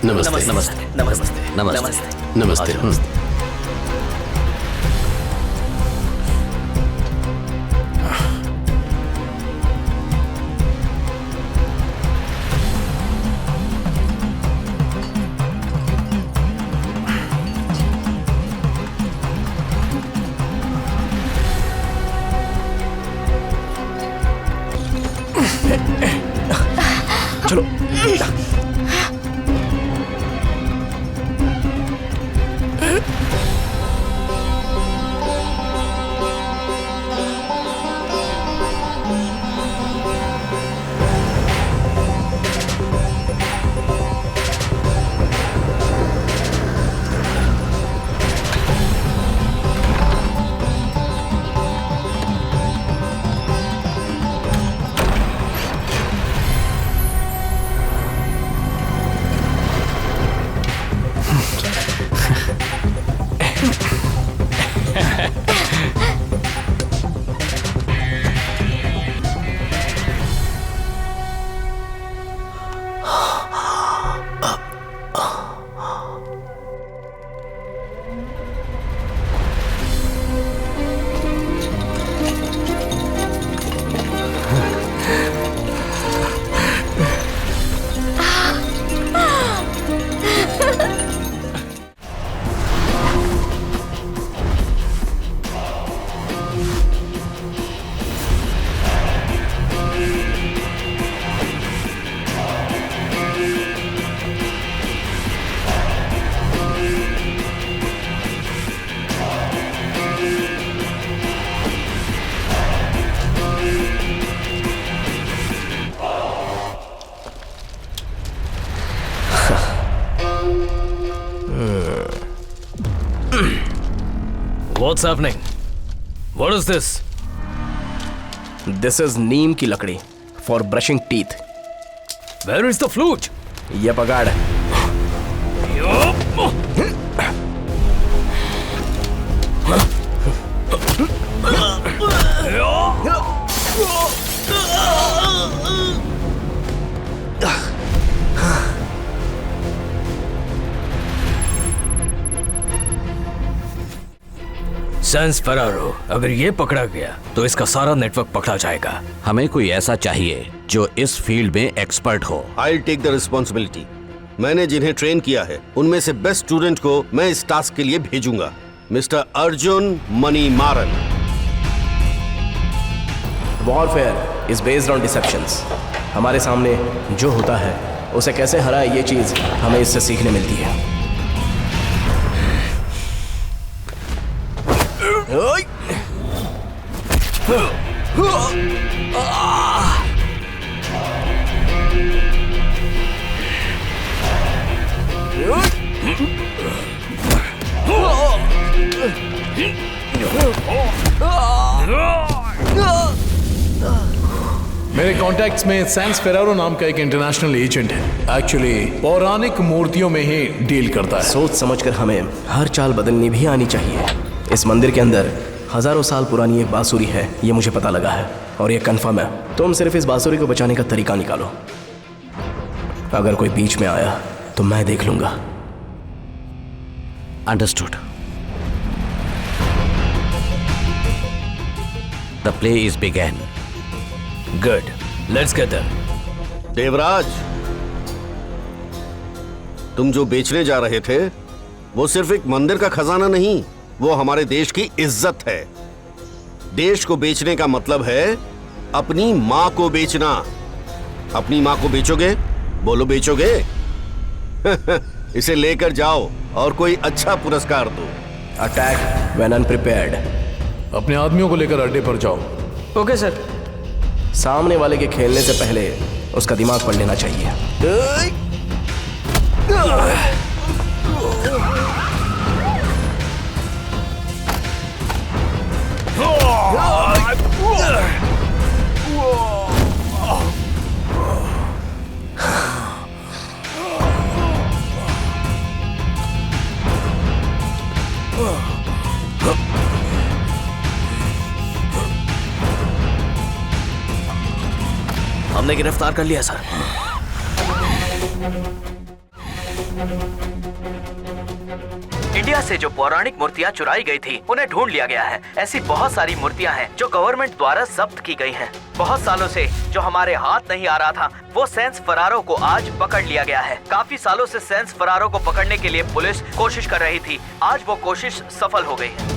नमस्ते नमस्ते नमस्ते नमस्ते नमस्ते। चलो What's happening? What is this? This is neem की लकड़ी for brushing teeth. Where is the flute? ये पगाड़ सैंस फेरारो, अगर ये पकड़ा गया तो इसका सारा नेटवर्क पकड़ा जाएगा। हमें कोई ऐसा चाहिए जो इस फील्ड में एक्सपर्ट हो। I'll take the responsibility. मैंने जिन्हें ट्रेन किया है उनमें से बेस्ट स्टूडेंट को मैं इस टास्क के लिए भेजूंगा। Mister Arjun Manimaran. Warfare is based on deceptions. हमारे सामने जो होता है उसे कैसे हराए, ये चीज हमें इससे सीखने मिलती है। मेरे कॉन्टैक्ट्स में सैंस फेरारो नाम का एक इंटरनेशनल एजेंट है। एक्चुअली पौराणिक मूर्तियों में ही डील करता है। सोच समझकर हमें हर चाल बदलनी भी आनी चाहिए। इस मंदिर के अंदर हजारों साल पुरानी एक बांसुरी है, ये मुझे पता लगा है और ये कंफर्म है। तुम सिर्फ इस बांसुरी को बचाने का तरीका निकालो। अगर कोई बीच में आया तो मैं देख लूंगा। Understood. The play is begin. Good. Let's get them. Devraj, तुम जो बेचने जा रहे थे वो सिर्फ एक मंदिर का खजाना नहीं, वो हमारे देश की इज्जत है। देश को बेचने का मतलब है अपनी माँ को बेचना। अपनी माँ को बेचोगे? बोलो बेचोगे? इसे लेकर जाओ और कोई अच्छा पुरस्कार दो। Attack when अनप्रिपेयर्ड। अपने आदमियों को लेकर अड्डे पर जाओ। Okay sir. सामने वाले के खेलने से पहले उसका दिमाग पढ़ लेना चाहिए। हमने गिरफ्तार कर लिया सर। इंडिया से जो पौराणिक मूर्तियां चुराई गई थी उन्हें ढूंढ लिया गया है। ऐसी बहुत सारी मूर्तियां हैं जो गवर्नमेंट द्वारा जब्त की गई हैं। बहुत सालों से जो हमारे हाथ नहीं आ रहा था वो सेंस फरारो को आज पकड़ लिया गया है। काफी सालों से सेंस फरारो को पकड़ने के लिए पुलिस कोशिश कर रही थी। आज वो कोशिश सफल हो गई है।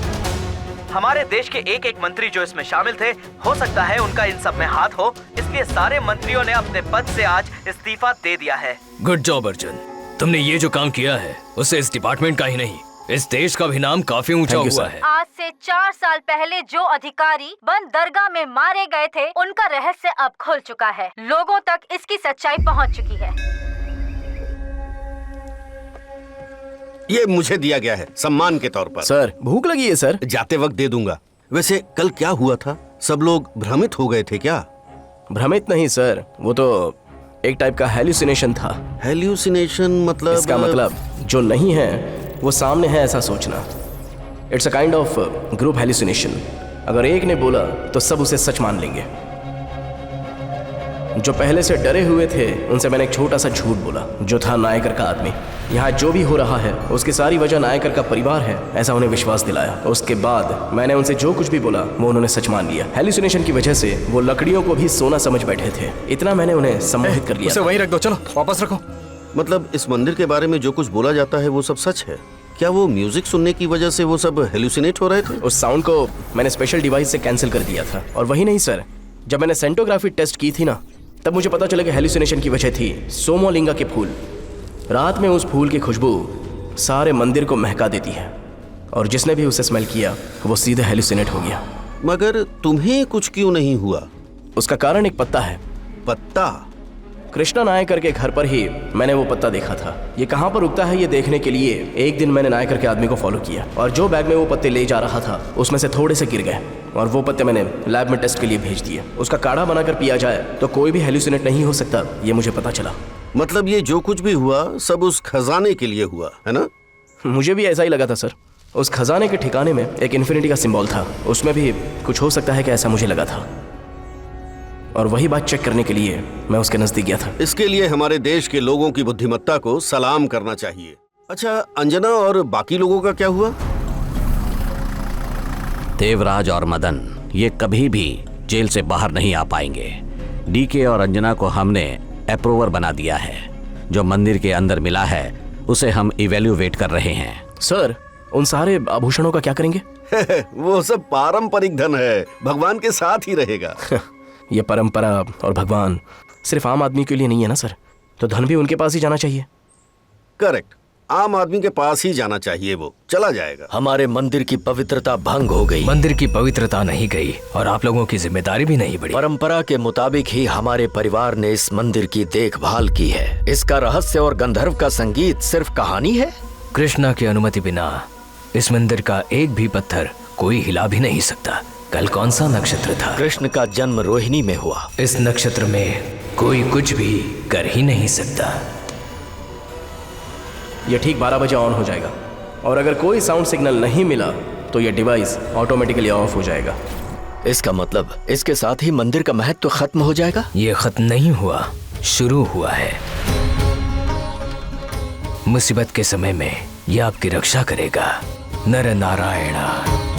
हमारे देश के एक एक मंत्री जो इसमें शामिल थे, हो सकता है उनका इन सब में हाथ हो, इसलिए सारे मंत्रियों ने अपने पद से आज इस्तीफा दे दिया है। गुड जॉब अर्जुन, तुमने ये जो काम किया है उससे इस डिपार्टमेंट का ही नहीं इस देश का भी नाम काफी ऊंचा हुआ है। आज से 4 साल पहले जो अधिकारी बंद दरगाह में मारे गए थे उनका रहस्य अब खुल चुका है। लोगों तक इसकी सच्चाई पहुंच चुकी है। ये मुझे दिया गया है सम्मान के तौर पर। सर भूख लगी है सर। जाते वक्त दे दूंगा। वैसे कल क्या हुआ था? सब लोग भ्रमित हो गए थे क्या? भ्रमित नहीं सर, वो तो एक टाइप का हेल्यूसिनेशन था। हेल्यूसिनेशन मतलब? इसका मतलब जो नहीं है वो सामने है ऐसा सोचना। It's a kind of group hallucination. अगर एक ने बोला तो सब उसे सच मान लेंगे। जो पहले से डरे हुए थे उनसे मैंने एक छोटा सा झूठ बोला, जो था नायकर का आदमी। यहाँ जो भी हो रहा है उसकी सारी वजह नायकर का परिवार है, ऐसा उन्हें विश्वास दिलाया। उसके बाद मैंने उनसे जो कुछ भी बोला वो उन्होंने सच मान लिया। हेल्यूसिनेशन की वजह से वो लकड़ियों को भी सोना समझ बैठे थे। इतना मैंने उन्हें सम्मोहित कर लिया। उसे वहीं रख दो, चलो वापस रखो। मतलब इस मंदिर के बारे में जो कुछ बोला जाता है वो सब सच है क्या? वो म्यूजिक सुनने की वजह से वो सब हेल्यूसिनेट हो रहे थे? उस साउंड को मैंने स्पेशल डिवाइस से कैंसिल कर दिया था। और वही नहीं सर, जब मैंने सेंटोग्राफी टेस्ट की थी ना, तब मुझे पता चला कि हेल्यूसिनेशन की वजह थी सोमोलिंगा के फूल। रात में उस फूल की खुशबू सारे मंदिर को महका देती है, और जिसने भी उसे स्मेल किया वो सीधे हेल्यूसिनेट हो गया। मगर तुम्हें कुछ क्यों नहीं हुआ? उसका कारण एक पत्ता है। पत्ता? कृष्णा नायकर के घर पर ही मैंने वो पत्ता देखा था। ये कहाँ पर उगता है ये देखने के लिए एक दिन मैंने नायकर के आदमी को फॉलो किया, और जो बैग में वो पत्ते ले जा रहा था उसमें से थोड़े से गिर गए, और वो पत्ते मैंने लैब में टेस्ट के लिए भेज दिए। उसका काढ़ा बनाकर पिया जाए तो कोई भी हेल्यूसिनेट नहीं हो सकता, ये मुझे पता चला। मतलब ये जो कुछ भी हुआ सब उस खजाने के लिए हुआ है ना? मुझे भी ऐसा ही लगा था सर। उस खजाने के ठिकाने में एक इन्फिनिटी का सिंबल था, उसमें भी कुछ हो सकता है कि ऐसा मुझे लगा था, और वही बात चेक करने के लिए मैं उसके नजदीक गया था। इसके लिए हमारे देश के लोगों की बुद्धिमत्ता को सलाम करना चाहिए। अच्छा, अंजना और बाकी लोगों का क्या हुआ? देवराज और मदन ये कभी भी जेल से बाहर नहीं आ पाएंगे। डीके और अंजना को हमने अप्रूवर बना दिया है। जो मंदिर के अंदर मिला है उसे हम इवेल्युएट कर रहे हैं। सर उन सारे आभूषणों का क्या करेंगे? वो सब पारंपरिक धन है, भगवान के साथ ही रहेगा। ये परंपरा और भगवान सिर्फ आम आदमी के लिए नहीं है ना सर, तो धन भी उनके पास ही जाना चाहिए। करेक्ट, आम आदमी के पास ही जाना चाहिए, वो चला जाएगा। हमारे मंदिर की पवित्रता भंग हो गई। मंदिर की पवित्रता नहीं गई और आप लोगों की जिम्मेदारी भी नहीं बढ़ी। परंपरा के मुताबिक ही हमारे परिवार ने इस मंदिर की देखभाल की है। इसका रहस्य और गंधर्व का संगीत सिर्फ कहानी है। कृष्णा की अनुमति बिना इस मंदिर का एक भी पत्थर कोई हिला भी नहीं सकता। कल कौन सा नक्षत्र था? कृष्ण का जन्म रोहिणी में हुआ। इस नक्षत्र में कोई कुछ भी कर ही नहीं सकता। ये ठीक 12 बजे ऑन हो जाएगा, और अगर कोई साउंड सिग्नल नहीं मिला तो ये डिवाइस ऑटोमेटिकली ऑफ हो जाएगा। इसका मतलब इसके साथ ही मंदिर का महत्व खत्म हो जाएगा? ये खत्म नहीं हुआ, शुरू हुआ है। मुसीबत के समय में ये आपकी रक्षा करेगा। नर नारायण।